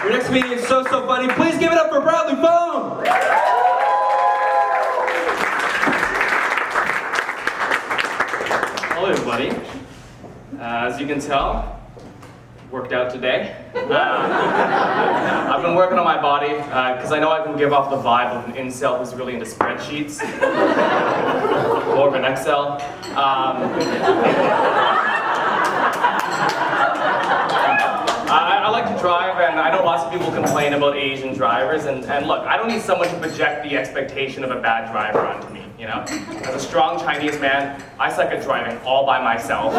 Your next comedian is so funny. Please give it up for Bradley Fung! Hello everybody. As you can tell, worked out today. I've been working on my body because I know I can give off the vibe of an incel who's really into spreadsheets. More of an Excel. I like to drive, and I know lots of people complain about Asian drivers, and look, I don't need someone to project the expectation of a bad driver onto me, you know? As a strong Chinese man, I suck at driving all by myself.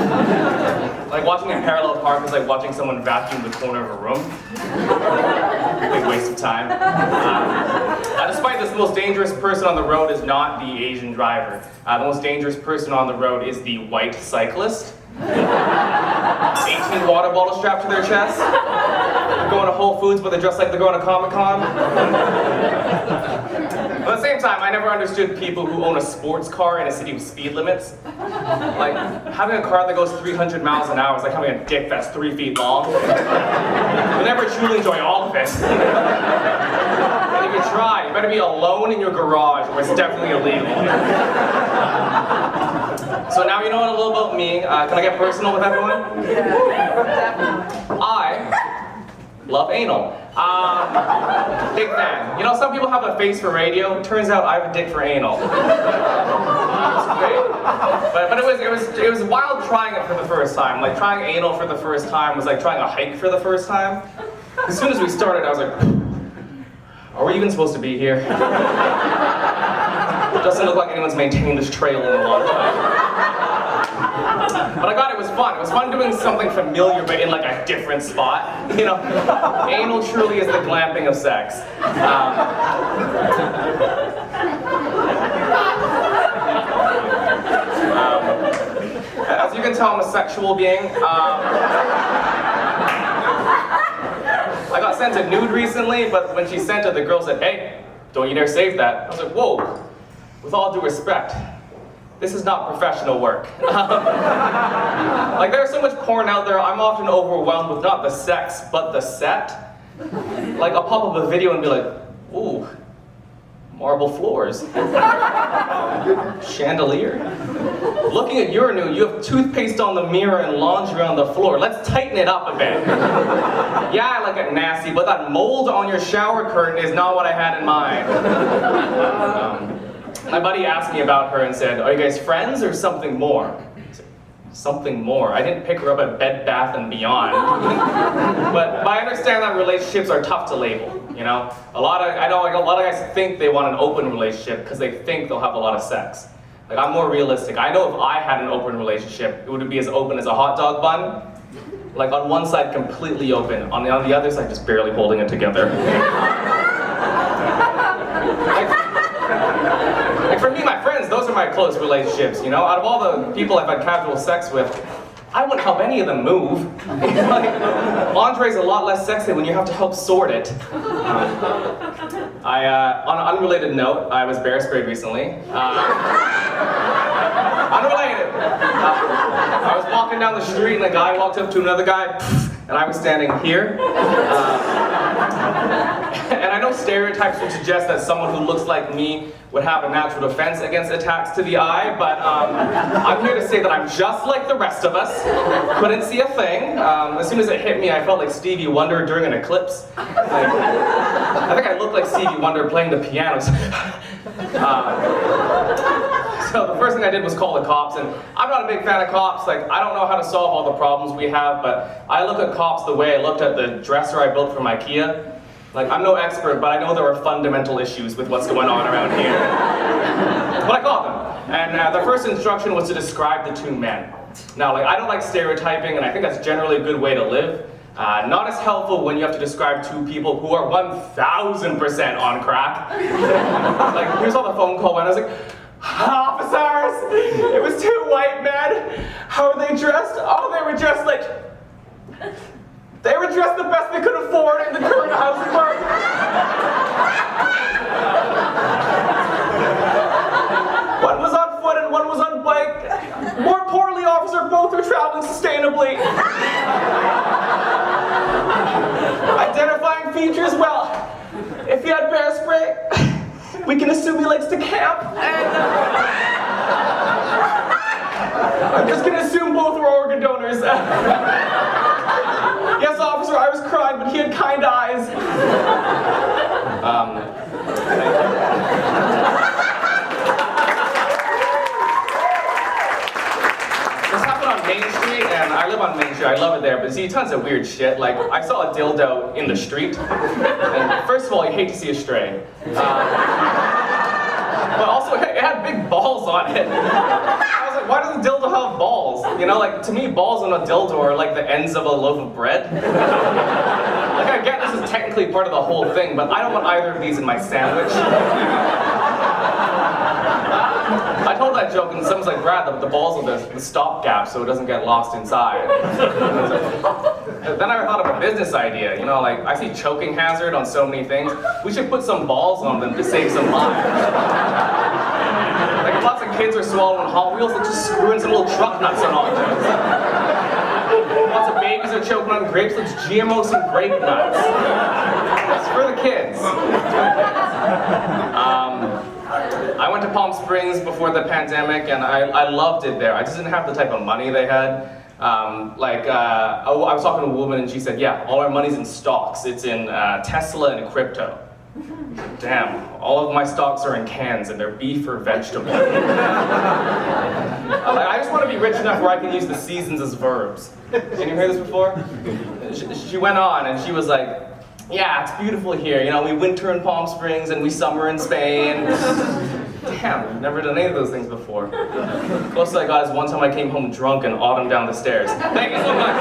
Like watching a parallel park is like watching someone vacuum the corner of a room. Big waste of time. Despite this, the most dangerous person on the road is not the Asian driver. The most dangerous person on the road is the white cyclist. 18 water bottles strapped to their chest. They're going to Whole Foods, but they're dressed like they're going to Comic-Con. But at the same time, I never understood people who own a sports car in a city with speed limits. Like, having a car that goes 300 miles an hour is like having a dick that's 3 feet long. You'll never truly enjoy all of it. And if you try, you better be alone in your garage, or it's definitely illegal. So now you know a little about me. Can I get personal with everyone? Yeah. I love anal. Big fan. You know, some people have a face for radio. Turns out I have a dick for anal. It's great. But it was wild trying it for the first time. Like trying anal for the first time was like trying a hike for the first time. As soon as we started, I was like, are we even supposed to be here? It doesn't look like anyone's maintained this trail in a long time. But I got it was fun. It was fun doing something familiar but in like a different spot. You know, anal truly is the glamping of sex. As you can tell, I'm a sexual being. I got sent a nude recently, but when she sent it, the girl said, "Hey, don't you dare save that." I was like, whoa, with all due respect, this is not professional work. Like there's so much porn out there, I'm often overwhelmed with not the sex, but the set. Like I'll pop up a video and be like, ooh, marble floors. Chandelier. Looking at your nude, you have toothpaste on the mirror and laundry on the floor. Let's tighten it up a bit. Yeah, I like it nasty, but that mold on your shower curtain is not what I had in mind. My buddy asked me about her and said, are you guys friends or something more? I said, something more. I didn't pick her up at Bed Bath & Beyond. But I understand that relationships are tough to label, you know? I know a lot of guys think they want an open relationship because they think they'll have a lot of sex. Like, I'm more realistic. I know if I had an open relationship, it would be as open as a hot dog bun. Like, on one side, completely open. On the other side, just barely holding it together. Like for me, my friends, those are my close relationships, you know? Out of all the people I've had casual sex with, I wouldn't help any of them move. Like, lingerie's a lot less sexy when you have to help sort it. On an unrelated note, I was bear sprayed recently. Unrelated. I was walking down the street and a guy walked up to another guy, and I was standing here. And I know stereotypes would suggest that someone who looks like me would have a natural defense against attacks to the eye, but I'm here to say that I'm just like the rest of us. Couldn't see a thing. As soon as it hit me, I felt like Stevie Wonder during an eclipse. I think I looked like Stevie Wonder playing the piano. So the first thing I did was call the cops, and I'm not a big fan of cops. Like, I don't know how to solve all the problems we have, but I look at cops the way I looked at the dresser I built from IKEA. Like, I'm no expert, but I know there are fundamental issues with what's going on around here. But I called them, and the first instruction was to describe the two men. Now, like, I don't like stereotyping, and I think that's generally a good way to live. Not as helpful when you have to describe two people who are 1,000% on crack. Like, here's how the phone call went. I was like, officers, it was two white men. How were they dressed? Oh, they were dressed like... They were dressed the best they could afford in the current housing market. One was on foot and one was on bike. More importantly, officer, both are traveling sustainably. Identifying we can assume he likes to camp, and I'm just gonna assume both were organ donors. Yes, officer, I was crying, but he had kind eyes. This happened on Main Street, and I live on Main Street. I love it there, but see tons of weird shit. Like, I saw a dildo in the street, and first of all, you hate to see a stray. But also, it had big balls on it. I was like, why does a dildo have balls? You know, like, to me, balls on a dildo are like the ends of a loaf of bread. Like, I get this is technically part of the whole thing, but I don't want either of these in my sandwich. I told that joke, and someone's like, Brad, the balls are the stopgap so it doesn't get lost inside. Then I thought of a business idea. You know, like, I see choking hazard on so many things. We should put some balls on them to save some lives. Like, lots of kids are swallowing Hot Wheels, let's just screw in some little truck nuts and all. Lots of babies are choking on grapes, let's GMO some grape nuts. It's for the kids. I went to Palm Springs before the pandemic, and I loved it there. I just didn't have the type of money they had. I was talking to a woman, and she said, yeah, all our money's in stocks. It's in Tesla and crypto. Damn, all of my stocks are in cans, and they're beef or vegetable. I just want to be rich enough where I can use the seasons as verbs. Can you hear this before? She went on, and she was like, yeah, it's beautiful here. You know, we winter in Palm Springs and we summer in Spain. Damn, I've never done any of those things before. Closest I got is one time I came home drunk and autumn down the stairs. Thank you so much.